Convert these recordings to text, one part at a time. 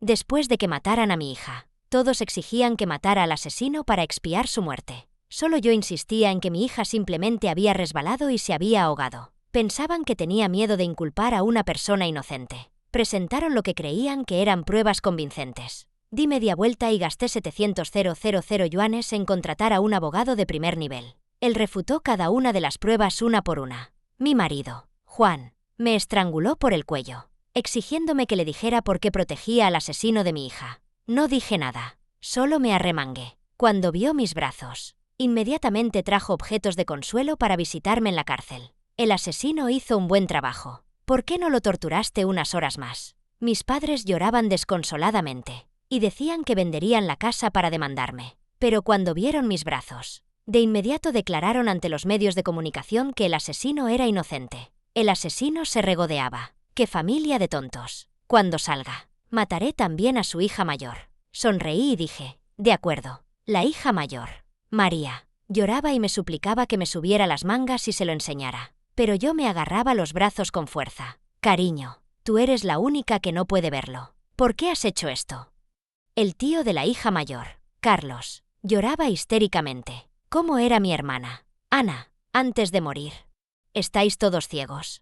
Después de que mataran a mi hija, todos exigían que matara al asesino para expiar su muerte. Solo yo insistía en que mi hija simplemente había resbalado y se había ahogado. Pensaban que tenía miedo de inculpar a una persona inocente. Presentaron lo que creían que eran pruebas convincentes. Di media vuelta y gasté 700.000 yuanes en contratar a un abogado de primer nivel. Él refutó cada una de las pruebas una por una. Mi marido, Juan, me estranguló por el cuello, exigiéndome que le dijera por qué protegía al asesino de mi hija. No dije nada, solo me arremangué. Cuando vio mis brazos, inmediatamente trajo objetos de consuelo para visitarme en la cárcel. El asesino hizo un buen trabajo. ¿Por qué no lo torturaste unas horas más? Mis padres lloraban desconsoladamente y decían que venderían la casa para demandarme. Pero cuando vieron mis brazos, de inmediato declararon ante los medios de comunicación que el asesino era inocente. El asesino se regodeaba. ¡Qué familia de tontos! Cuando salga, mataré también a su hija mayor. Sonreí y dije, de acuerdo. La hija mayor, María, lloraba y me suplicaba que me subiera las mangas y se lo enseñara. Pero yo me agarraba los brazos con fuerza. Cariño, tú eres la única que no puede verlo. ¿Por qué has hecho esto? El tío de la hija mayor, Carlos, lloraba histéricamente. ¿Cómo era mi hermana, Ana, antes de morir? ¿Estáis todos ciegos?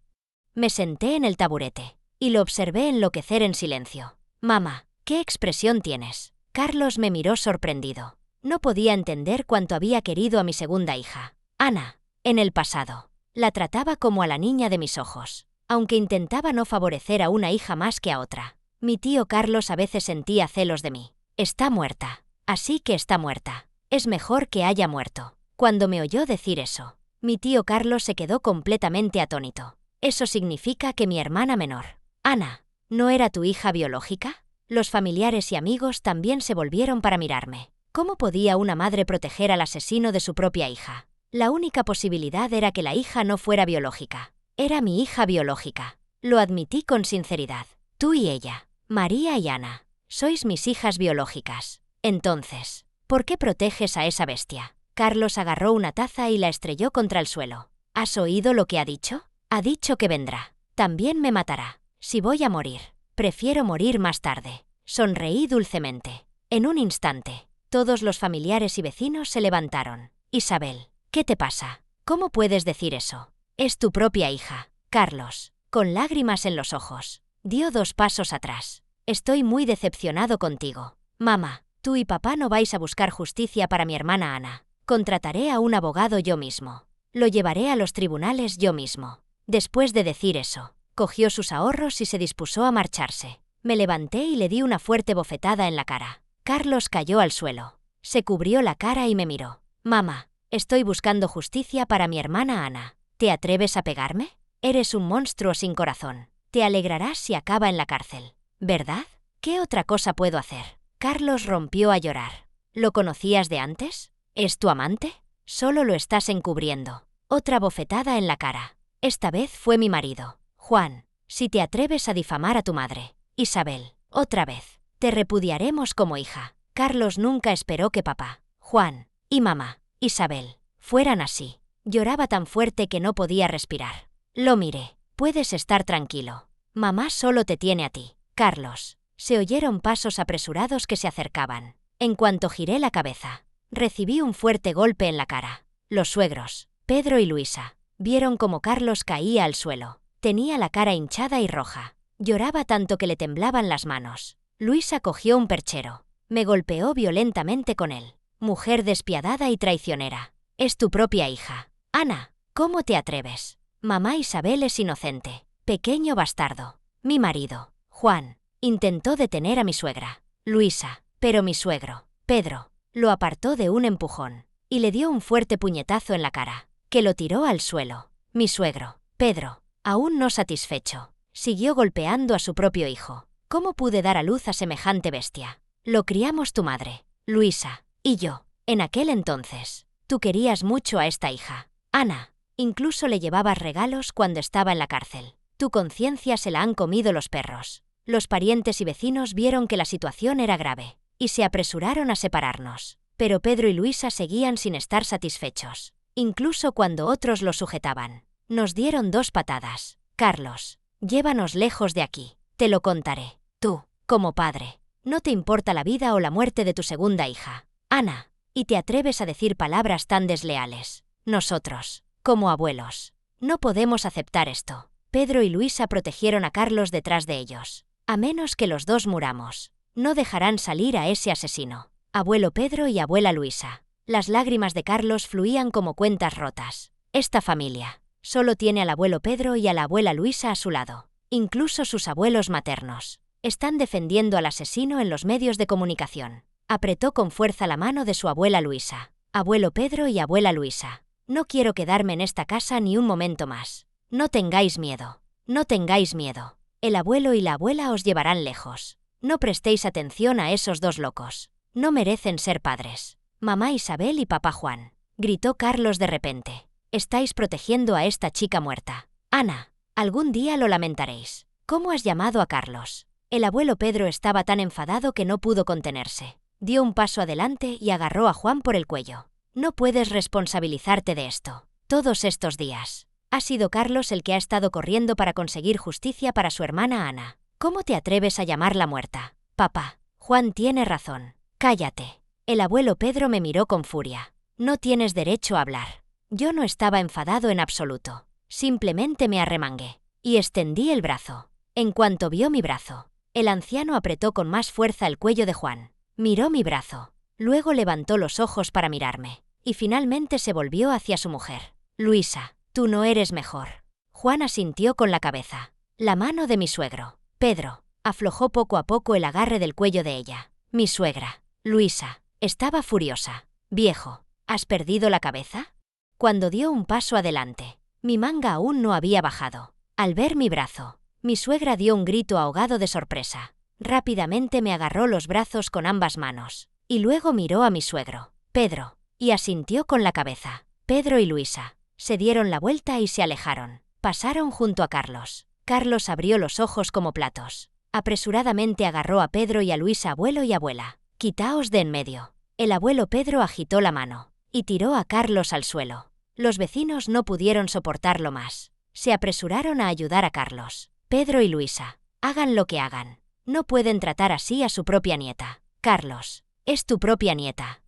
Me senté en el taburete y lo observé enloquecer en silencio. Mamá, ¿qué expresión tienes? Carlos me miró sorprendido. No podía entender cuánto había querido a mi segunda hija, Ana, en el pasado. La trataba como a la niña de mis ojos, aunque intentaba no favorecer a una hija más que a otra. Mi tío Carlos a veces sentía celos de mí. Está muerta, así que está muerta. Es mejor que haya muerto. Cuando me oyó decir eso, mi tío Carlos se quedó completamente atónito. Eso significa que mi hermana menor, Ana, ¿no era tu hija biológica? Los familiares y amigos también se volvieron para mirarme. ¿Cómo podía una madre proteger al asesino de su propia hija? La única posibilidad era que la hija no fuera biológica. Era mi hija biológica. Lo admití con sinceridad. Tú y ella, María y Ana, sois mis hijas biológicas. Entonces, ¿por qué proteges a esa bestia? Carlos agarró una taza y la estrelló contra el suelo. ¿Has oído lo que ha dicho? Ha dicho que vendrá. También me matará. Si voy a morir, prefiero morir más tarde. Sonreí dulcemente. En un instante, todos los familiares y vecinos se levantaron. Isabel, ¿qué te pasa? ¿Cómo puedes decir eso? Es tu propia hija. Carlos, con lágrimas en los ojos, dio 2 pasos atrás. Estoy muy decepcionado contigo. Mamá, tú y papá no vais a buscar justicia para mi hermana Ana. Contrataré a un abogado yo mismo. Lo llevaré a los tribunales yo mismo. Después de decir eso, cogió sus ahorros y se dispuso a marcharse. Me levanté y le di una fuerte bofetada en la cara. Carlos cayó al suelo. Se cubrió la cara y me miró. Mamá, estoy buscando justicia para mi hermana Ana. ¿Te atreves a pegarme? Eres un monstruo sin corazón. Te alegrarás si acaba en la cárcel, ¿verdad? ¿Qué otra cosa puedo hacer? Carlos rompió a llorar. ¿Lo conocías de antes? ¿Es tu amante? Solo lo estás encubriendo. Otra bofetada en la cara. Esta vez fue mi marido, Juan. Si te atreves a difamar a tu madre, Isabel, otra vez, te repudiaremos como hija. Carlos nunca esperó que papá, Juan, y mamá, Isabel, fueran así. Lloraba tan fuerte que no podía respirar. Lo miré. Puedes estar tranquilo. Mamá solo te tiene a ti, Carlos. Se oyeron pasos apresurados que se acercaban. En cuanto giré la cabeza, recibí un fuerte golpe en la cara. Los suegros, Pedro y Luisa, vieron cómo Carlos caía al suelo. Tenía la cara hinchada y roja. Lloraba tanto que le temblaban las manos. Luisa cogió un perchero. Me golpeó violentamente con él. Mujer despiadada y traicionera. Es tu propia hija. Ana, ¿cómo te atreves? Mamá Isabel es inocente. Pequeño bastardo. Mi marido, Juan, intentó detener a mi suegra, Luisa, pero mi suegro, Pedro, lo apartó de un empujón y le dio un fuerte puñetazo en la cara, que lo tiró al suelo. Mi suegro, Pedro, aún no satisfecho, siguió golpeando a su propio hijo. ¿Cómo pude dar a luz a semejante bestia? Lo criamos tu madre, Luisa, y yo. En aquel entonces, tú querías mucho a esta hija, Ana. Incluso le llevabas regalos cuando estaba en la cárcel. Tu conciencia se la han comido los perros. Los parientes y vecinos vieron que la situación era grave y se apresuraron a separarnos. Pero Pedro y Luisa seguían sin estar satisfechos, incluso cuando otros lo sujetaban. Nos dieron 2 patadas. Carlos, llévanos lejos de aquí. Te lo contaré. Tú, como padre, No te importa la vida o la muerte de tu segunda hija, Ana, y te atreves a decir palabras tan desleales. Nosotros, como abuelos, no podemos aceptar esto. Pedro y Luisa protegieron a Carlos detrás de ellos. A menos que los dos muramos, no dejarán salir a ese asesino. Abuelo Pedro y abuela Luisa. Las lágrimas de Carlos fluían como cuentas rotas. Esta familia solo tiene al abuelo Pedro y a la abuela Luisa a su lado. Incluso sus abuelos maternos están defendiendo al asesino en los medios de comunicación. Apretó con fuerza la mano de su abuela Luisa. Abuelo Pedro y abuela Luisa. No quiero quedarme en esta casa ni un momento más. No tengáis miedo. No tengáis miedo. El abuelo y la abuela os llevarán lejos. No prestéis atención a esos dos locos. No merecen ser padres. Mamá Isabel y papá Juan. Gritó Carlos de repente. Estáis protegiendo a esta chica muerta. Ana, algún día lo lamentaréis. ¿Cómo has llamado a Carlos? El abuelo Pedro estaba tan enfadado que no pudo contenerse. Dio un paso adelante y agarró a Juan por el cuello. No puedes responsabilizarte de esto. Todos estos días ha sido Carlos el que ha estado corriendo para conseguir justicia para su hermana Ana. ¿Cómo te atreves a llamarla muerta? Papá, Juan tiene razón. Cállate. El abuelo Pedro me miró con furia. No tienes derecho a hablar. Yo no estaba enfadado en absoluto. Simplemente me arremangué y extendí el brazo. En cuanto vio mi brazo, el anciano apretó con más fuerza el cuello de Juan. Miró mi brazo. Luego levantó los ojos para mirarme. Y finalmente se volvió hacia su mujer. Luisa, tú no eres mejor. Juan asintió con la cabeza. La mano de mi suegro, Pedro, aflojó poco a poco el agarre del cuello de ella. Mi suegra, Luisa, estaba furiosa. Viejo, ¿has perdido la cabeza? Cuando dio un paso adelante, mi manga aún no había bajado. Al ver mi brazo, mi suegra dio un grito ahogado de sorpresa. Rápidamente me agarró los brazos con ambas manos. Y luego miró a mi suegro, Pedro, y asintió con la cabeza. Pedro y Luisa se dieron la vuelta y se alejaron. Pasaron junto a Carlos. Carlos abrió los ojos como platos. Apresuradamente agarró a Pedro y a Luisa, abuelo y abuela. Quitaos de en medio. El abuelo Pedro agitó la mano y tiró a Carlos al suelo. Los vecinos no pudieron soportarlo más. Se apresuraron a ayudar a Carlos. Pedro y Luisa, hagan lo que hagan. No pueden tratar así a su propia nieta. Carlos, es tu propia nieta.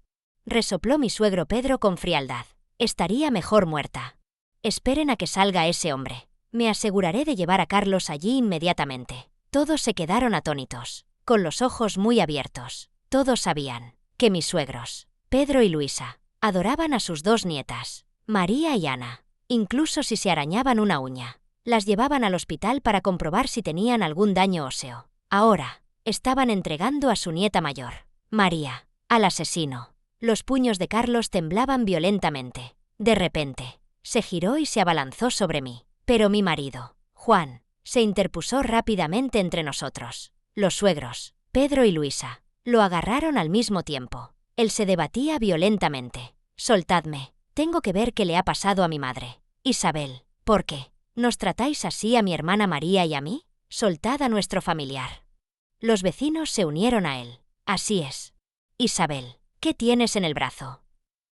Resopló mi suegro Pedro con frialdad. Estaría mejor muerta. Esperen a que salga ese hombre. Me aseguraré de llevar a Carlos allí inmediatamente. Todos se quedaron atónitos, con los ojos muy abiertos. Todos sabían que mis suegros, Pedro y Luisa, adoraban a sus dos nietas, María y Ana. Incluso si se arañaban una uña, las llevaban al hospital para comprobar si tenían algún daño óseo. Ahora, estaban entregando a su nieta mayor, María, al asesino. Los puños de Carlos temblaban violentamente. De repente, se giró y se abalanzó sobre mí. Pero mi marido, Juan, se interpuso rápidamente entre nosotros. Los suegros, Pedro y Luisa, lo agarraron al mismo tiempo. Él se debatía violentamente. Soltadme, tengo que ver qué le ha pasado a mi madre. Isabel, ¿por qué nos tratáis así a mi hermana María y a mí? Soltad a nuestro familiar. Los vecinos se unieron a él. Así es. Isabel, ¿qué tienes en el brazo?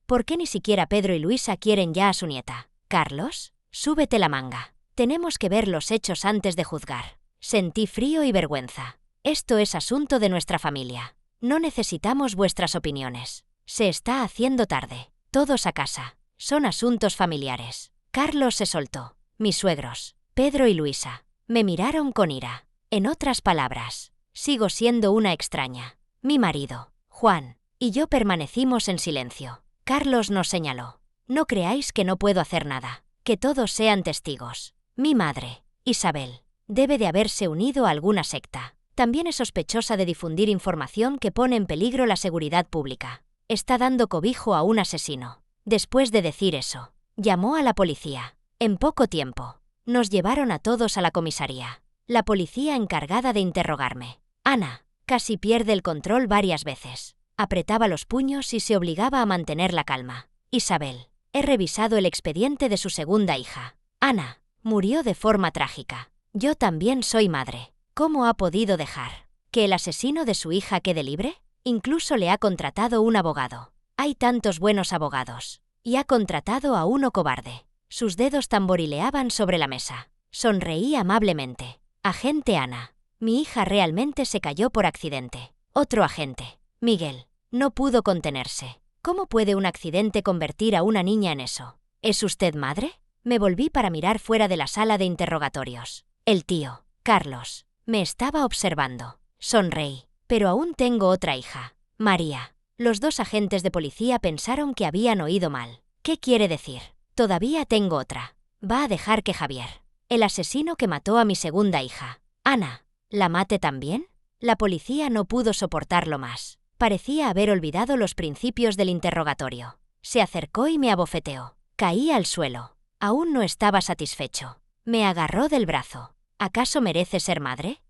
¿Por qué ni siquiera Pedro y Luisa quieren ya a su nieta? Carlos, súbete la manga. Tenemos que ver los hechos antes de juzgar. Sentí frío y vergüenza. Esto es asunto de nuestra familia. No necesitamos vuestras opiniones. Se está haciendo tarde. Todos a casa. Son asuntos familiares. Carlos se soltó. Mis suegros, Pedro y Luisa, me miraron con ira. En otras palabras, sigo siendo una extraña. Mi marido, Juan, y yo permanecimos en silencio. Carlos nos señaló. No creáis que no puedo hacer nada. Que todos sean testigos. Mi madre, Isabel, debe de haberse unido a alguna secta. También es sospechosa de difundir información que pone en peligro la seguridad pública. Está dando cobijo a un asesino. Después de decir eso, llamó a la policía. En poco tiempo, nos llevaron a todos a la comisaría. La policía encargada de interrogarme. Ana casi pierde el control varias veces. Apretaba los puños y se obligaba a mantener la calma. Isabel, he revisado el expediente de su segunda hija. Ana murió de forma trágica. Yo también soy madre. ¿Cómo ha podido dejar que el asesino de su hija quede libre? Incluso le ha contratado un abogado. Hay tantos buenos abogados. Y ha contratado a uno cobarde. Sus dedos tamborileaban sobre la mesa. Sonreí amablemente. Agente Ana, mi hija realmente se cayó por accidente. Otro agente. Miguel. No pudo contenerse. ¿Cómo puede un accidente convertir a una niña en eso? ¿Es usted madre? Me volví para mirar fuera de la sala de interrogatorios. El tío, Carlos, me estaba observando. Sonreí. Pero aún tengo otra hija, María. Los dos agentes de policía pensaron que habían oído mal. ¿Qué quiere decir? Todavía tengo otra. Va a dejar que Javier, el asesino que mató a mi segunda hija, Ana, ¿la mate también? La policía no pudo soportarlo más. Parecía haber olvidado los principios del interrogatorio. Se acercó y me abofeteó. Caí al suelo. Aún no estaba satisfecho. Me agarró del brazo. ¿Acaso merece ser madre?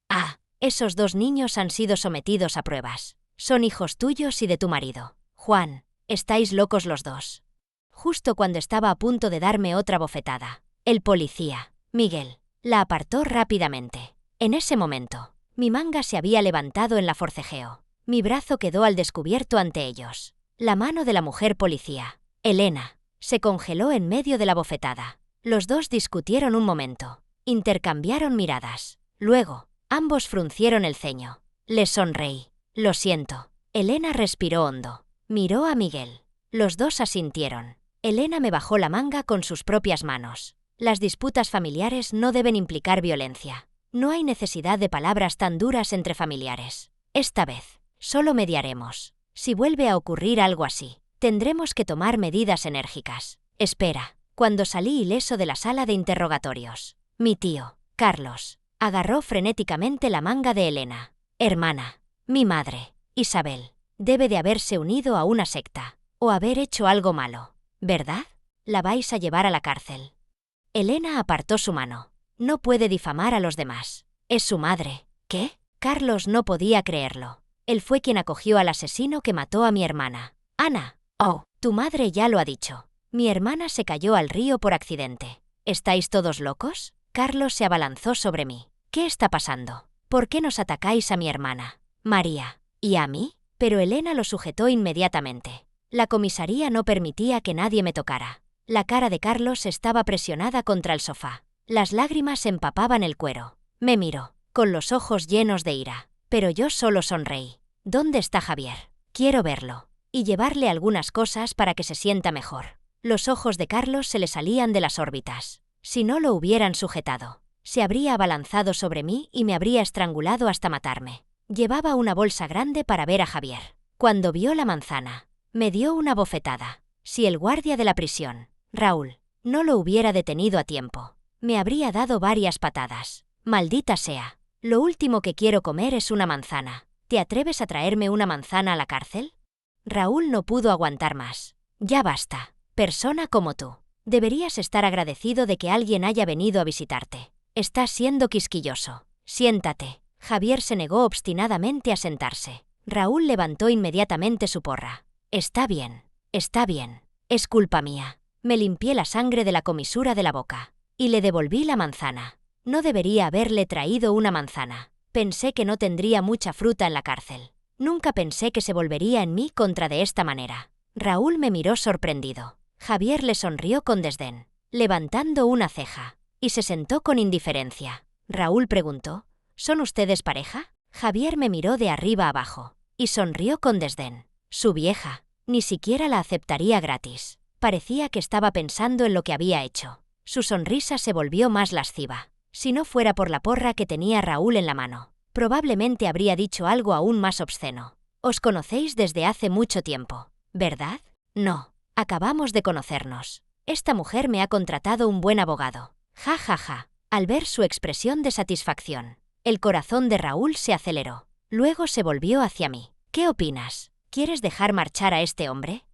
Ah, esos dos niños han sido sometidos a pruebas. Son hijos tuyos y de tu marido. Juan, estáis locos los dos. Justo cuando estaba a punto de darme otra bofetada, el policía, Miguel, la apartó rápidamente. En ese momento, mi manga se había levantado en la forcejeo. Mi brazo quedó al descubierto ante ellos. La mano de la mujer policía, Elena, se congeló en medio de la bofetada. Los dos discutieron un momento. Intercambiaron miradas. Luego, ambos fruncieron el ceño. Les sonreí. Lo siento. Elena respiró hondo. Miró a Miguel. Los dos asintieron. Elena me bajó la manga con sus propias manos. Las disputas familiares no deben implicar violencia. No hay necesidad de palabras tan duras entre familiares. Esta vez, solo mediaremos. Si vuelve a ocurrir algo así, tendremos que tomar medidas enérgicas. Espera. Cuando salí ileso de la sala de interrogatorios, mi tío, Carlos, agarró frenéticamente la manga de Elena. Hermana, mi madre, Isabel, debe de haberse unido a una secta, o haber hecho algo malo, ¿verdad? La vais a llevar a la cárcel. Elena apartó su mano. No puede difamar a los demás. Es su madre. ¿Qué? Carlos no podía creerlo. Él fue quien acogió al asesino que mató a mi hermana. Ana. Oh, tu madre ya lo ha dicho. Mi hermana se cayó al río por accidente. ¿Estáis todos locos? Carlos se abalanzó sobre mí. ¿Qué está pasando? ¿Por qué nos atacáis a mi hermana, María, y a mí? Pero Elena lo sujetó inmediatamente. La comisaría no permitía que nadie me tocara. La cara de Carlos estaba presionada contra el sofá. Las lágrimas empapaban el cuero. Me miró, con los ojos llenos de ira. Pero yo solo sonreí. ¿Dónde está Javier? Quiero verlo. Y llevarle algunas cosas para que se sienta mejor. Los ojos de Carlos se le salían de las órbitas. Si no lo hubieran sujetado, se habría abalanzado sobre mí y me habría estrangulado hasta matarme. Llevaba una bolsa grande para ver a Javier. Cuando vio la manzana, me dio una bofetada. Si el guardia de la prisión, Raúl, no lo hubiera detenido a tiempo, me habría dado varias patadas. Maldita sea. Lo último que quiero comer es una manzana. ¿Te atreves a traerme una manzana a la cárcel? Raúl no pudo aguantar más. Ya basta. Persona como tú. Deberías estar agradecido de que alguien haya venido a visitarte. Estás siendo quisquilloso. Siéntate. Javier se negó obstinadamente a sentarse. Raúl levantó inmediatamente su porra. Está bien. Está bien. Es culpa mía. Me limpié la sangre de la comisura de la boca. Y le devolví la manzana. No debería haberle traído una manzana. Pensé que no tendría mucha fruta en la cárcel. Nunca pensé que se volvería en mi contra de esta manera. Raúl me miró sorprendido. Javier le sonrió con desdén, levantando una ceja, y se sentó con indiferencia. Raúl preguntó, ¿son ustedes pareja? Javier me miró de arriba abajo, y sonrió con desdén. Su vieja, ni siquiera la aceptaría gratis. Parecía que estaba pensando en lo que había hecho. Su sonrisa se volvió más lasciva. Si no fuera por la porra que tenía Raúl en la mano, probablemente habría dicho algo aún más obsceno. Os conocéis desde hace mucho tiempo, ¿verdad? No. Acabamos de conocernos. Esta mujer me ha contratado un buen abogado. Ja, ja, ja. Al ver su expresión de satisfacción, el corazón de Raúl se aceleró. Luego se volvió hacia mí. ¿Qué opinas? ¿Quieres dejar marchar a este hombre?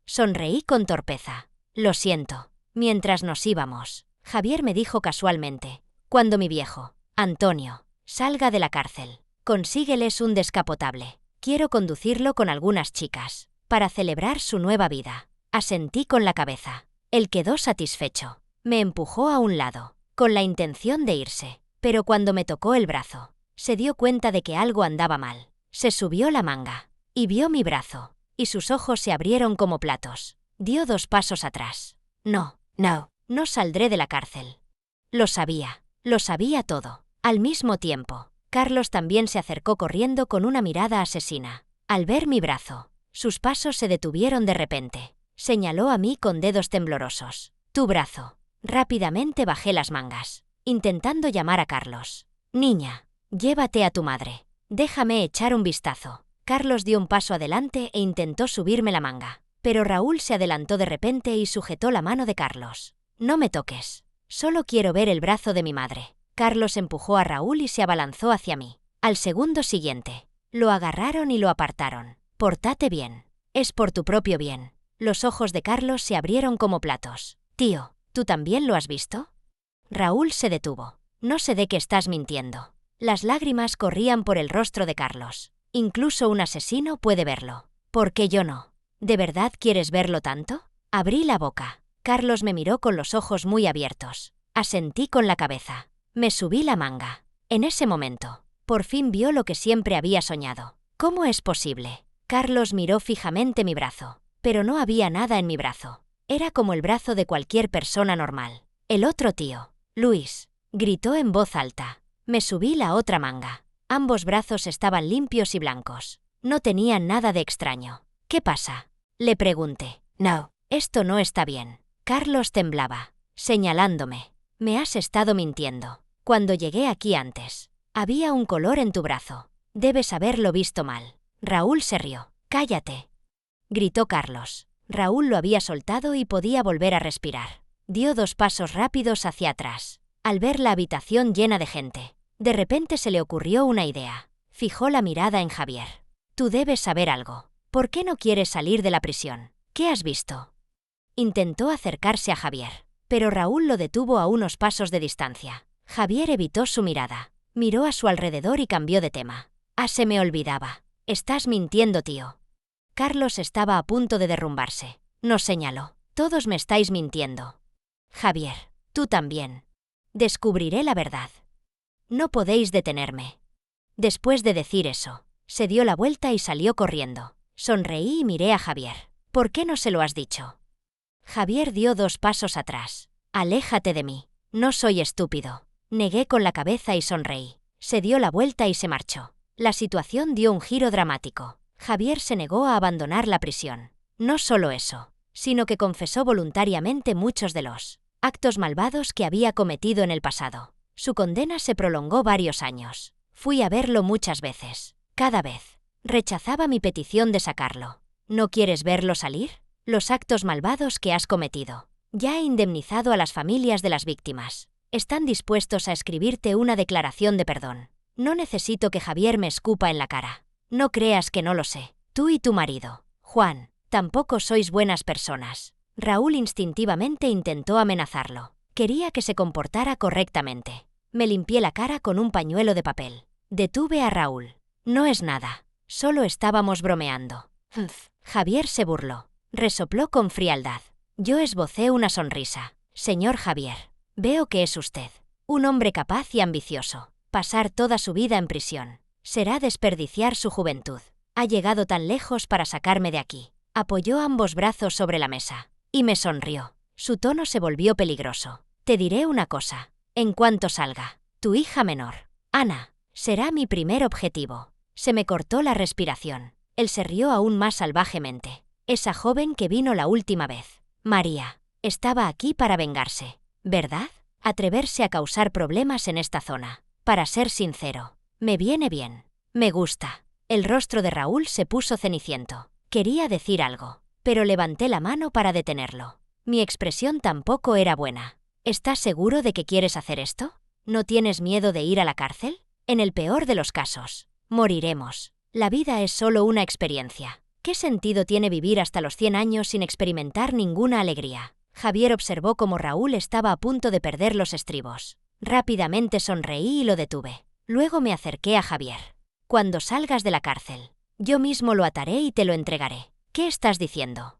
Sonreí con torpeza. Lo siento. Mientras nos íbamos, Javier me dijo casualmente, cuando mi viejo, Antonio, salga de la cárcel, consígueles un descapotable. Quiero conducirlo con algunas chicas, para celebrar su nueva vida. Asentí con la cabeza. Él quedó satisfecho. Me empujó a un lado, con la intención de irse, pero cuando me tocó el brazo, se dio cuenta de que algo andaba mal. Se subió la manga, y vio mi brazo, y sus ojos se abrieron como platos. Dio 2 pasos atrás. No saldré de la cárcel. Lo sabía todo. Al mismo tiempo, Carlos también se acercó corriendo con una mirada asesina. Al ver mi brazo, sus pasos se detuvieron de repente. Señaló a mí con dedos temblorosos. Tu brazo. Rápidamente bajé las mangas, intentando llamar a Carlos. Niña, llévate a tu madre. Déjame echar un vistazo. Carlos dio un paso adelante e intentó subirme la manga. Pero Raúl se adelantó de repente y sujetó la mano de Carlos. No me toques. Solo quiero ver el brazo de mi madre. Carlos empujó a Raúl y se abalanzó hacia mí. Al segundo siguiente, lo agarraron y lo apartaron. Pórtate bien. Es por tu propio bien. Los ojos de Carlos se abrieron como platos. Tío, ¿tú también lo has visto? Raúl se detuvo. No sé de qué estás mintiendo. Las lágrimas corrían por el rostro de Carlos. Incluso un asesino puede verlo. ¿Por qué yo no? ¿De verdad quieres verlo tanto? Abrí la boca. Carlos me miró con los ojos muy abiertos. Asentí con la cabeza. Me subí la manga. En ese momento, por fin vio lo que siempre había soñado. ¿Cómo es posible? Carlos miró fijamente mi brazo. Pero no había nada en mi brazo. Era como el brazo de cualquier persona normal. El otro tío, Luis, gritó en voz alta. Me subí la otra manga. Ambos brazos estaban limpios y blancos. No tenían nada de extraño. ¿Qué pasa? Le pregunté. No, esto no está bien. Carlos temblaba, señalándome. Me has estado mintiendo. Cuando llegué aquí antes, había un color en tu brazo. Debes haberlo visto mal. Raúl se rió. Cállate, gritó Carlos. Raúl lo había soltado y podía volver a respirar. Dio 2 pasos rápidos hacia atrás. Al ver la habitación llena de gente, de repente se le ocurrió una idea. Fijó la mirada en Javier. Tú debes saber algo. ¿Por qué no quieres salir de la prisión? ¿Qué has visto? Intentó acercarse a Javier, pero Raúl lo detuvo a unos pasos de distancia. Javier evitó su mirada. Miró a su alrededor y cambió de tema. Se me olvidaba. Estás mintiendo, tío. Carlos estaba a punto de derrumbarse. Nos señaló. Todos me estáis mintiendo. Javier, tú también. Descubriré la verdad. No podéis detenerme. Después de decir eso, se dio la vuelta y salió corriendo. Sonreí y miré a Javier. ¿Por qué no se lo has dicho? Javier dio 2 pasos atrás. Aléjate de mí. No soy estúpido. Negué con la cabeza y sonreí. Se dio la vuelta y se marchó. La situación dio un giro dramático. Javier se negó a abandonar la prisión. No solo eso, sino que confesó voluntariamente muchos de los actos malvados que había cometido en el pasado. Su condena se prolongó varios años. Fui a verlo muchas veces. Cada vez rechazaba mi petición de sacarlo. ¿No quieres verlo salir? Los actos malvados que has cometido. Ya he indemnizado a las familias de las víctimas. Están dispuestos a escribirte una declaración de perdón. No necesito que Javier me escupa en la cara. No creas que no lo sé. Tú y tu marido, Juan, tampoco sois buenas personas. Raúl instintivamente intentó amenazarlo. Quería que se comportara correctamente. Me limpié la cara con un pañuelo de papel. Detuve a Raúl. No es nada. Solo estábamos bromeando. Javier se burló. Resopló con frialdad. Yo esbocé una sonrisa. Señor Javier, veo que es usted un hombre capaz y ambicioso. Pasar toda su vida en prisión será desperdiciar su juventud. Ha llegado tan lejos para sacarme de aquí. Apoyó ambos brazos sobre la mesa y me sonrió. Su tono se volvió peligroso. Te diré una cosa. En cuanto salga, tu hija menor, Ana, será mi primer objetivo. Se me cortó la respiración. Él se rió aún más salvajemente. Esa joven que vino la última vez, María, estaba aquí para vengarse, ¿verdad? Atreverse a causar problemas en esta zona. Para ser sincero, me viene bien. Me gusta. El rostro de Raúl se puso ceniciento. Quería decir algo, pero levanté la mano para detenerlo. Mi expresión tampoco era buena. ¿Estás seguro de que quieres hacer esto? ¿No tienes miedo de ir a la cárcel? En el peor de los casos, moriremos. La vida es solo una experiencia. ¿Qué sentido tiene vivir hasta los 100 años sin experimentar ninguna alegría? Javier observó cómo Raúl estaba a punto de perder los estribos. Rápidamente sonreí y lo detuve. Luego me acerqué a Javier. Cuando salgas de la cárcel, yo mismo lo ataré y te lo entregaré. ¿Qué estás diciendo?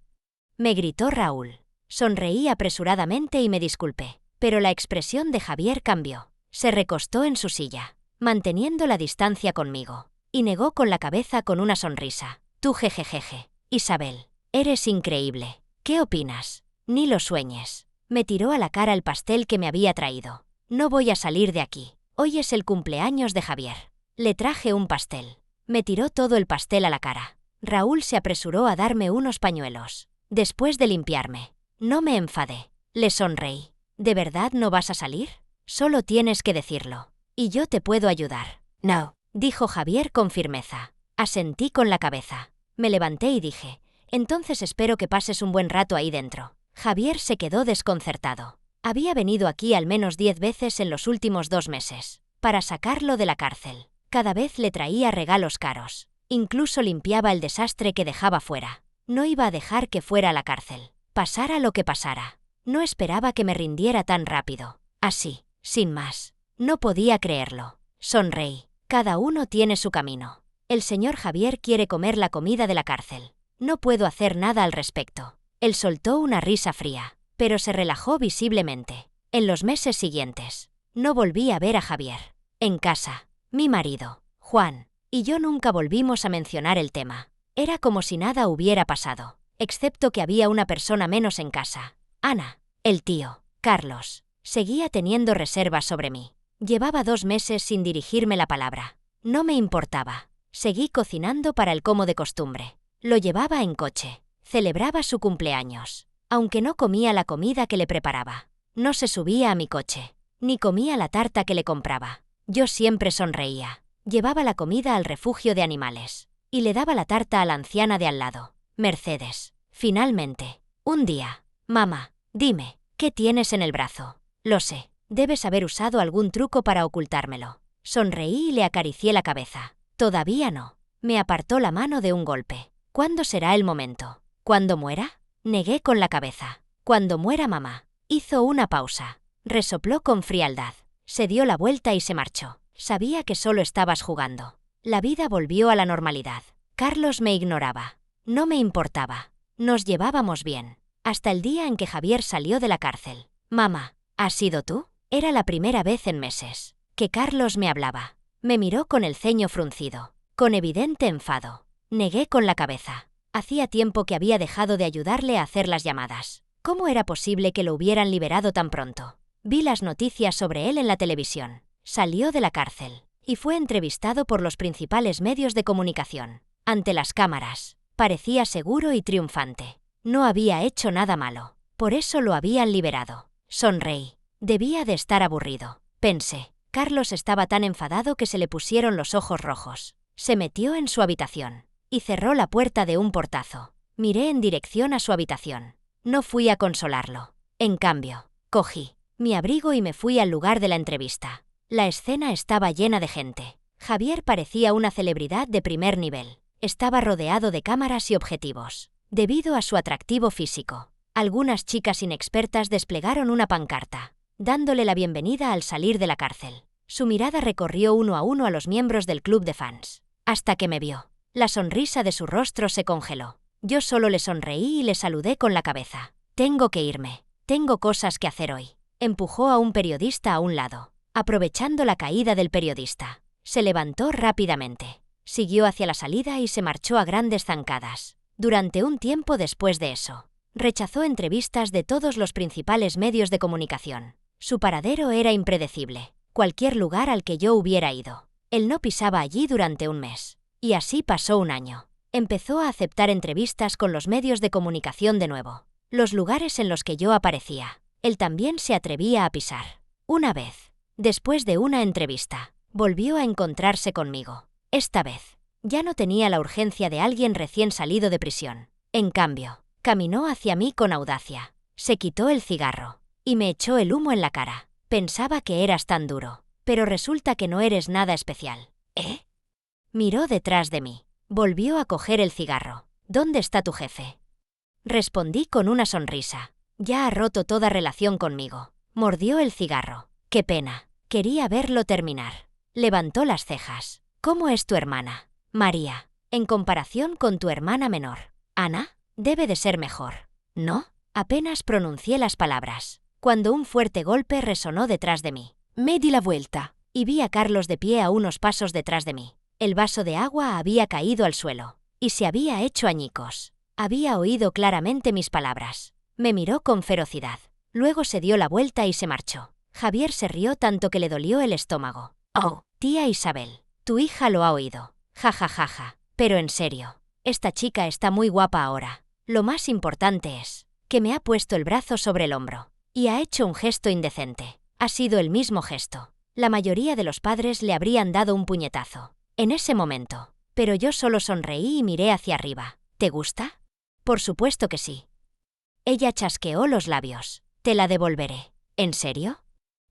Me gritó Raúl. Sonreí apresuradamente y me disculpé, pero la expresión de Javier cambió. Se recostó en su silla, manteniendo la distancia conmigo, y negó con la cabeza con una sonrisa. Tú jejejeje. Isabel, eres increíble. ¿Qué opinas? Ni lo sueñes. Me tiró a la cara el pastel que me había traído. No voy a salir de aquí. Hoy es el cumpleaños de Javier. Le traje un pastel. Me tiró todo el pastel a la cara. Raúl se apresuró a darme unos pañuelos. Después de limpiarme. No me enfadé. Le sonreí. ¿De verdad no vas a salir? Solo tienes que decirlo. Y yo te puedo ayudar. No, dijo Javier con firmeza. Asentí con la cabeza. Me levanté y dije, entonces espero que pases un buen rato ahí dentro. Javier se quedó desconcertado. Había venido aquí al menos 10 veces en los últimos 2 meses. Para sacarlo de la cárcel. Cada vez le traía regalos caros. Incluso limpiaba el desastre que dejaba fuera. No iba a dejar que fuera a la cárcel. Pasara lo que pasara. No esperaba que me rindiera tan rápido. Así, sin más. No podía creerlo. Sonreí. Cada uno tiene su camino. El señor Javier quiere comer la comida de la cárcel. No puedo hacer nada al respecto. Él soltó una risa fría, pero se relajó visiblemente. En los meses siguientes, no volví a ver a Javier. En casa, mi marido, Juan, y yo nunca volvimos a mencionar el tema. Era como si nada hubiera pasado, excepto que había una persona menos en casa. Ana, el tío, Carlos, seguía teniendo reservas sobre mí. Llevaba 2 meses sin dirigirme la palabra. No me importaba. Seguí cocinando para él como de costumbre. Lo llevaba en coche. Celebraba su cumpleaños. Aunque no comía la comida que le preparaba. No se subía a mi coche. Ni comía la tarta que le compraba. Yo siempre sonreía. Llevaba la comida al refugio de animales. Y le daba la tarta a la anciana de al lado, Mercedes. Finalmente, un día. Mamá, dime, ¿qué tienes en el brazo? Lo sé. Debes haber usado algún truco para ocultármelo. Sonreí y le acaricié la cabeza. Todavía no. Me apartó la mano de un golpe. ¿Cuándo será el momento? ¿Cuándo muera? Negué con la cabeza. Cuando muera mamá. Hizo una pausa. Resopló con frialdad. Se dio la vuelta y se marchó. Sabía que solo estabas jugando. La vida volvió a la normalidad. Carlos me ignoraba. No me importaba. Nos llevábamos bien. Hasta el día en que Javier salió de la cárcel. Mamá, ¿has sido tú? Era la primera vez en meses que Carlos me hablaba. Me miró con el ceño fruncido, con evidente enfado. Negué con la cabeza. Hacía tiempo que había dejado de ayudarle a hacer las llamadas. ¿Cómo era posible que lo hubieran liberado tan pronto? Vi las noticias sobre él en la televisión. Salió de la cárcel y fue entrevistado por los principales medios de comunicación. Ante las cámaras, parecía seguro y triunfante. No había hecho nada malo. Por eso lo habían liberado. Sonreí. Debía de estar aburrido. Pensé. Carlos estaba tan enfadado que se le pusieron los ojos rojos. Se metió en su habitación y cerró la puerta de un portazo. Miré en dirección a su habitación. No fui a consolarlo. En cambio, cogí mi abrigo y me fui al lugar de la entrevista. La escena estaba llena de gente. Javier parecía una celebridad de primer nivel. Estaba rodeado de cámaras y objetivos. Debido a su atractivo físico, algunas chicas inexpertas desplegaron una pancarta, dándole la bienvenida al salir de la cárcel. Su mirada recorrió uno a uno a los miembros del club de fans, hasta que me vio. La sonrisa de su rostro se congeló. Yo solo le sonreí y le saludé con la cabeza. Tengo que irme. Tengo cosas que hacer hoy. Empujó a un periodista a un lado, aprovechando la caída del periodista. Se levantó rápidamente. Siguió hacia la salida y se marchó a grandes zancadas. Durante un tiempo después de eso, rechazó entrevistas de todos los principales medios de comunicación. Su paradero era impredecible. Cualquier lugar al que yo hubiera ido, él no pisaba allí durante un mes. Y así pasó un año. Empezó a aceptar entrevistas con los medios de comunicación de nuevo. Los lugares en los que yo aparecía, él también se atrevía a pisar. Una vez, después de una entrevista, volvió a encontrarse conmigo. Esta vez, ya no tenía la urgencia de alguien recién salido de prisión. En cambio, caminó hacia mí con audacia. Se quitó el cigarro y me echó el humo en la cara. Pensaba que eras tan duro, pero resulta que no eres nada especial. ¿Eh? Miró detrás de mí. Volvió a coger el cigarro. ¿Dónde está tu jefe? Respondí con una sonrisa. Ya ha roto toda relación conmigo. Mordió el cigarro. Qué pena. Quería verlo terminar. Levantó las cejas. ¿Cómo es tu hermana? María. En comparación con tu hermana menor, Ana, debe de ser mejor. ¿No? Apenas pronuncié las palabras, cuando un fuerte golpe resonó detrás de mí. Me di la vuelta y vi a Carlos de pie a unos pasos detrás de mí. El vaso de agua había caído al suelo y se había hecho añicos. Había oído claramente mis palabras. Me miró con ferocidad. Luego se dio la vuelta y se marchó. Javier se rió tanto que le dolió el estómago. Oh, tía Isabel, Tu hija lo ha oído. Ja ja ja ja. Pero en serio, esta chica está muy guapa ahora. Lo más importante es que me ha puesto el brazo sobre el hombro y ha hecho un gesto indecente. Ha sido el mismo gesto. La mayoría de los padres le habrían dado un puñetazo en ese momento. Pero yo solo sonreí y miré hacia arriba. ¿Te gusta? Por supuesto que sí. Ella chasqueó los labios. Te la devolveré. ¿En serio?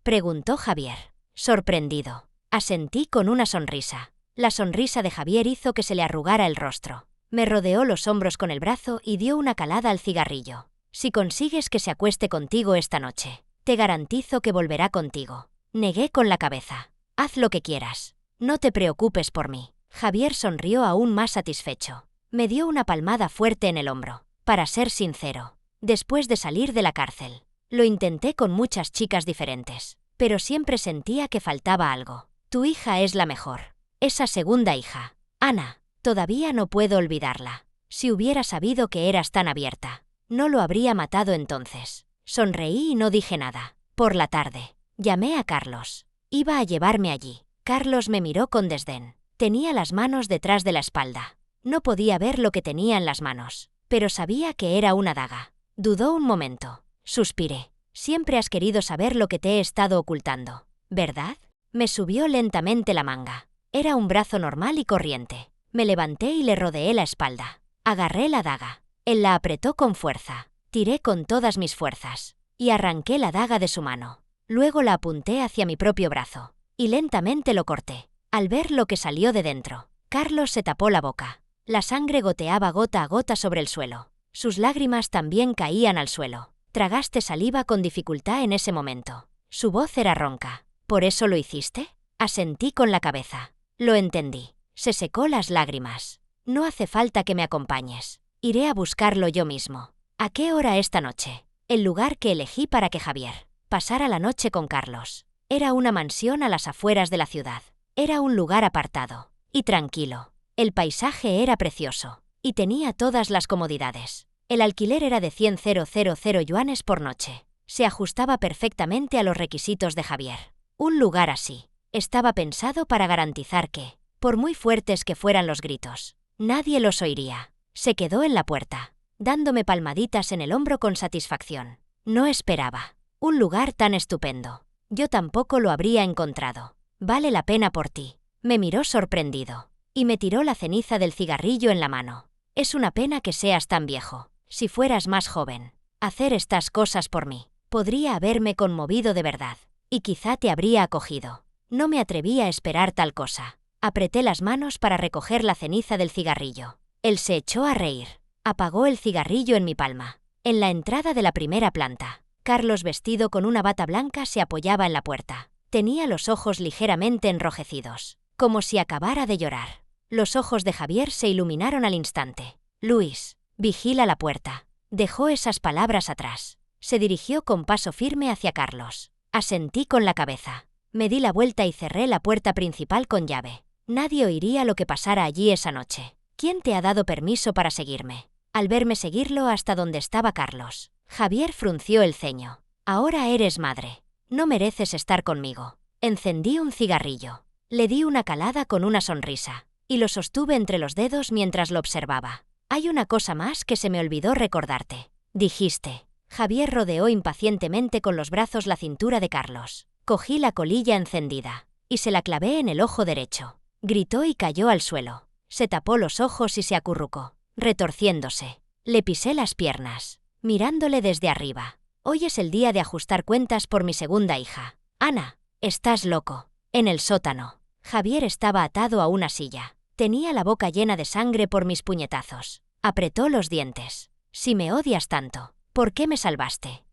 Preguntó Javier, sorprendido. Asentí con una sonrisa. La sonrisa de Javier hizo que se le arrugara el rostro. Me rodeó los hombros con el brazo y dio una calada al cigarrillo. Si consigues que se acueste contigo esta noche, te garantizo que volverá contigo. Negué con la cabeza. Haz lo que quieras. No te preocupes por mí. Javier sonrió aún más satisfecho. Me dio una palmada fuerte en el hombro. Para ser sincero, después de salir de la cárcel, lo intenté con muchas chicas diferentes, pero siempre sentía que faltaba algo. Tu hija es la mejor. Esa segunda hija, Ana, todavía no puedo olvidarla. Si hubiera sabido que eras tan abierta, no lo habría matado entonces. Sonreí y no dije nada. Por la tarde, llamé a Carlos. Iba a llevarme allí. Carlos me miró con desdén. Tenía las manos detrás de la espalda. No podía ver lo que tenía en las manos, pero sabía que era una daga. Dudó un momento. Suspiré. Siempre has querido saber lo que te he estado ocultando, ¿verdad? Me subió lentamente la manga. Era un brazo normal y corriente. Me levanté y le rodeé la espalda. Agarré la daga. Él la apretó con fuerza. Tiré con todas mis fuerzas y arranqué la daga de su mano. Luego la apunté hacia mi propio brazo y lentamente lo corté. Al ver lo que salió de dentro, Carlos se tapó la boca. La sangre goteaba gota a gota sobre el suelo. Sus lágrimas también caían al suelo. Tragaste saliva con dificultad en ese momento. Su voz era ronca. ¿Por eso lo hiciste? Asentí con la cabeza. Lo entendí. Se secó las lágrimas. No hace falta que me acompañes. Iré a buscarlo yo mismo. ¿A qué hora esta noche? El lugar que elegí para que Javier pasara la noche con Carlos. Era una mansión a las afueras de la ciudad. Era un lugar apartado y tranquilo. El paisaje era precioso y tenía todas las comodidades. El alquiler era de 100.000 yuanes por noche. Se ajustaba perfectamente a los requisitos de Javier. Un lugar así estaba pensado para garantizar que, por muy fuertes que fueran los gritos, nadie los oiría. Se quedó en la puerta, dándome palmaditas en el hombro con satisfacción. No esperaba un lugar tan estupendo. Yo tampoco lo habría encontrado. Vale la pena por ti. Me miró sorprendido y me tiró la ceniza del cigarrillo en la mano. Es una pena que seas tan viejo. Si fueras más joven, hacer estas cosas por mí, podría haberme conmovido de verdad y quizá te habría acogido. No me atreví a esperar tal cosa. Apreté las manos para recoger la ceniza del cigarrillo. Él se echó a reír. Apagó el cigarrillo en mi palma. En la entrada de la primera planta, Carlos, vestido con una bata blanca, se apoyaba en la puerta. Tenía los ojos ligeramente enrojecidos, como si acabara de llorar. Los ojos de Javier se iluminaron al instante. Luis, vigila la puerta. Dejó esas palabras atrás. Se dirigió con paso firme hacia Carlos. Asentí con la cabeza. Me di la vuelta y cerré la puerta principal con llave. Nadie oiría lo que pasara allí esa noche. ¿Quién te ha dado permiso para seguirme? Al verme seguirlo hasta donde estaba Carlos, Javier frunció el ceño. Ahora eres madre. No mereces estar conmigo. Encendí un cigarrillo. Le di una calada con una sonrisa y lo sostuve entre los dedos mientras lo observaba. Hay una cosa más que se me olvidó recordarte. Dijiste. Javier rodeó impacientemente con los brazos la cintura de Carlos. Cogí la colilla encendida y se la clavé en el ojo derecho. Gritó y cayó al suelo. Se tapó los ojos y se acurrucó, retorciéndose. Le pisé las piernas, mirándole desde arriba. Hoy es el día de ajustar cuentas por mi segunda hija. Ana, estás loco. En el sótano, Javier estaba atado a una silla. Tenía la boca llena de sangre por mis puñetazos. Apretó los dientes. Si me odias tanto, ¿por qué me salvaste?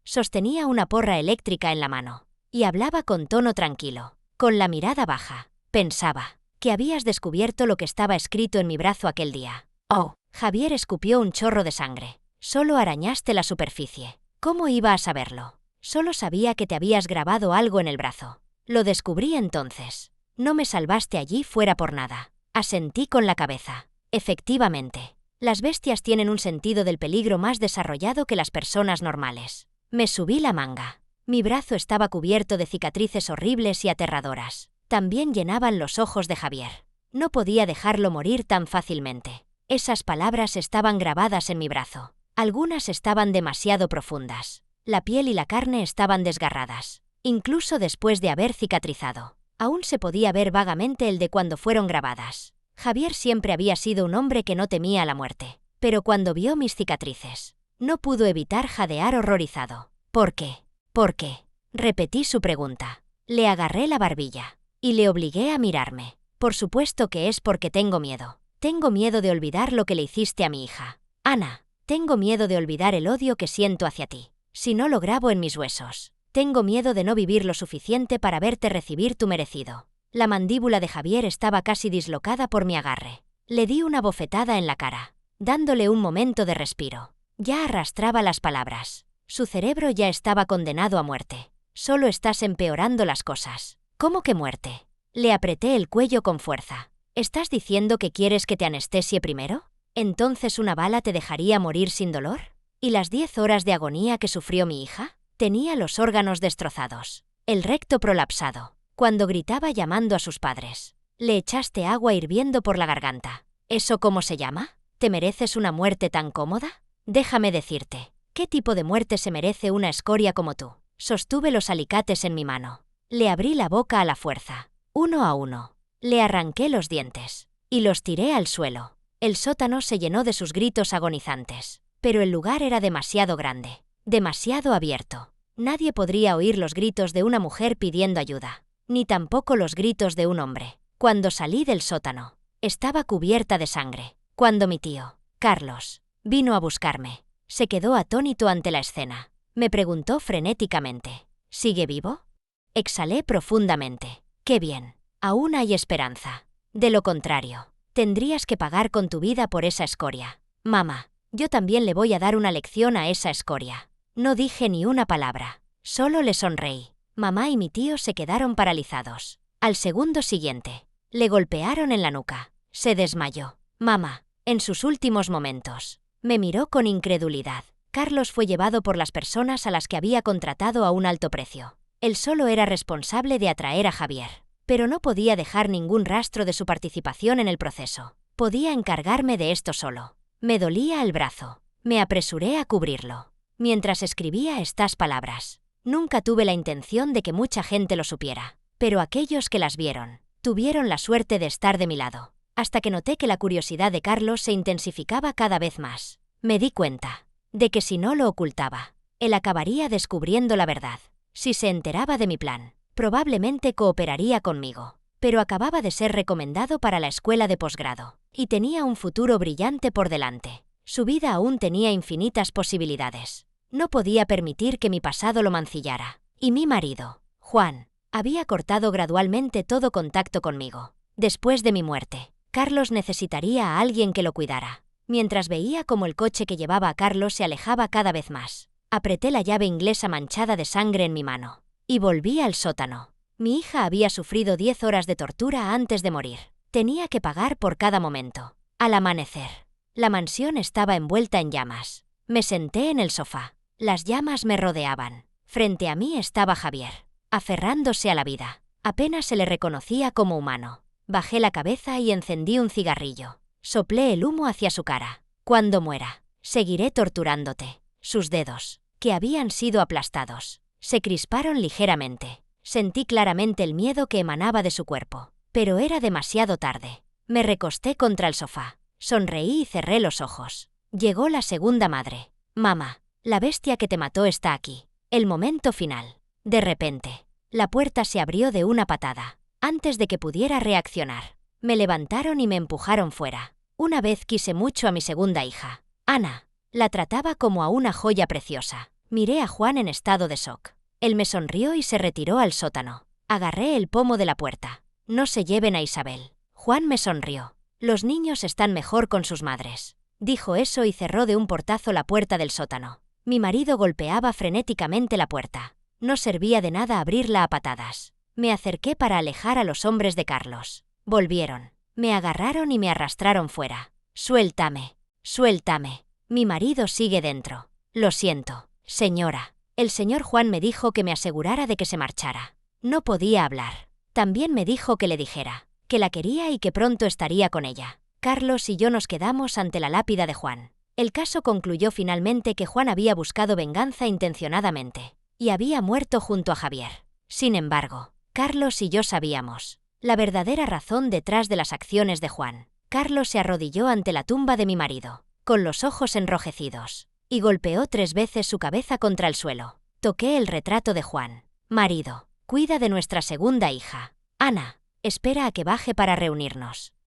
Sostenía una porra eléctrica en la mano y hablaba con tono tranquilo, con la mirada baja. Pensaba que habías descubierto lo que estaba escrito en mi brazo aquel día. Oh, Javier escupió un chorro de sangre. Solo arañaste la superficie. ¿Cómo iba a saberlo? Solo sabía que te habías grabado algo en el brazo. Lo descubrí entonces. No me salvaste allí fuera por nada. Asentí con la cabeza. Efectivamente, las bestias tienen un sentido del peligro más desarrollado que las personas normales. Me subí la manga. Mi brazo estaba cubierto de cicatrices horribles y aterradoras. también llenaban los ojos de Javier. No podía dejarlo morir tan fácilmente. Esas palabras estaban grabadas en mi brazo. Algunas estaban demasiado profundas. La piel y la carne estaban desgarradas. Incluso después de haber cicatrizado, aún se podía ver vagamente el de cuando fueron grabadas. Javier siempre había sido un hombre que no temía la muerte. Pero cuando vio mis cicatrices, no pudo evitar jadear horrorizado. ¿Por qué? ¿Por qué? Repetí su pregunta. Le agarré la barbilla y le obligué a mirarme. Por supuesto que es porque tengo miedo. Tengo miedo de olvidar lo que le hiciste a mi hija. Ana, tengo miedo de olvidar el odio que siento hacia ti. Si no lo grabo en mis huesos. Tengo miedo de no vivir lo suficiente para verte recibir tu merecido. La mandíbula de Javier estaba casi dislocada por mi agarre. Le di una bofetada en la cara, dándole un momento de respiro. Ya arrastraba las palabras. Su cerebro ya estaba condenado a muerte. Solo estás empeorando las cosas. ¿Cómo que muerte? Le apreté el cuello con fuerza. ¿Estás diciendo que quieres que te anestesie primero? ¿Entonces una bala te dejaría morir sin dolor? ¿Y las 10 horas de agonía que sufrió mi hija? Tenía los órganos destrozados, el recto prolapsado, cuando gritaba llamando a sus padres. Le echaste agua hirviendo por la garganta. ¿Eso cómo se llama? ¿Te mereces una muerte tan cómoda? Déjame decirte, ¿qué tipo de muerte se merece una escoria como tú? Sostuve los alicates en mi mano. Le abrí la boca a la fuerza, uno a uno. Le arranqué los dientes y los tiré al suelo. El sótano se llenó de sus gritos agonizantes, pero el lugar era demasiado grande, demasiado abierto. Nadie podría oír los gritos de una mujer pidiendo ayuda, ni tampoco los gritos de un hombre. Cuando salí del sótano, estaba cubierta de sangre. Cuando mi tío, Carlos, vino a buscarme, se quedó atónito ante la escena. Me preguntó frenéticamente, ¿sigue vivo? Exhalé profundamente. ¡Qué bien! Aún hay esperanza. De lo contrario, tendrías que pagar con tu vida por esa escoria. Mamá, yo también le voy a dar una lección a esa escoria. No dije ni una palabra, solo le sonreí. Mamá y mi tío se quedaron paralizados. Al segundo siguiente, le golpearon en la nuca. Se desmayó. Mamá, en sus últimos momentos, me miró con incredulidad. Carlos fue llevado por las personas a las que había contratado a un alto precio. Él solo era responsable de atraer a Javier, pero no podía dejar ningún rastro de su participación en el proceso. Podía encargarme de esto solo. Me dolía el brazo. Me apresuré a cubrirlo. Mientras escribía estas palabras, nunca tuve la intención de que mucha gente lo supiera, pero aquellos que las vieron, tuvieron la suerte de estar de mi lado, hasta que noté que la curiosidad de Carlos se intensificaba cada vez más. Me di cuenta de que si no lo ocultaba, él acabaría descubriendo la verdad. Si se enteraba de mi plan, probablemente cooperaría conmigo, pero acababa de ser recomendado para la escuela de posgrado, y tenía un futuro brillante por delante. Su vida aún tenía infinitas posibilidades. No podía permitir que mi pasado lo mancillara. Y mi marido, Juan, había cortado gradualmente todo contacto conmigo. Después de mi muerte, Carlos necesitaría a alguien que lo cuidara. Mientras veía cómo el coche que llevaba a Carlos se alejaba cada vez más, apreté la llave inglesa manchada de sangre en mi mano y volví al sótano. Mi hija había sufrido 10 horas de tortura antes de morir. Tenía que pagar por cada momento. Al amanecer, la mansión estaba envuelta en llamas. Me senté en el sofá. Las llamas me rodeaban. Frente a mí estaba Javier, aferrándose a la vida. Apenas se le reconocía como humano. Bajé la cabeza y encendí un cigarrillo. Soplé el humo hacia su cara. Cuando muera, seguiré torturándote. Sus dedos, que habían sido aplastados, se crisparon ligeramente. Sentí claramente el miedo que emanaba de su cuerpo, pero era demasiado tarde. Me recosté contra el sofá, sonreí y cerré los ojos. Llegó la segunda madre. Mamá, la bestia que te mató está aquí. El momento final. De repente, la puerta se abrió de una patada, antes de que pudiera reaccionar. Me levantaron y me empujaron fuera. Una vez quise mucho a mi segunda hija, Ana. La trataba como a una joya preciosa. Miré a Juan en estado de shock. Él me sonrió y se retiró al sótano. Agarré el pomo de la puerta. No se lleven a Isabel. Juan me sonrió. Los niños están mejor con sus madres. Dijo eso y cerró de un portazo la puerta del sótano. Mi marido golpeaba frenéticamente la puerta. No servía de nada abrirla a patadas. Me acerqué para alejar a los hombres de Carlos. Volvieron. Me agarraron y me arrastraron fuera. Suéltame. Suéltame. Mi marido sigue dentro. Lo siento, señora. El señor Juan me dijo que me asegurara de que se marchara. No podía hablar. También me dijo que le dijera que la quería y que pronto estaría con ella. Carlos y yo nos quedamos ante la lápida de Juan. El caso concluyó finalmente que Juan había buscado venganza intencionadamente y había muerto junto a Javier. Sin embargo, Carlos y yo sabíamos la verdadera razón detrás de las acciones de Juan. Carlos se arrodilló ante la tumba de mi marido, con los ojos enrojecidos, y golpeó 3 veces su cabeza contra el suelo. Toqué el retrato de Juan. Marido, cuida de nuestra segunda hija. Ana, espera a que baje para reunirnos.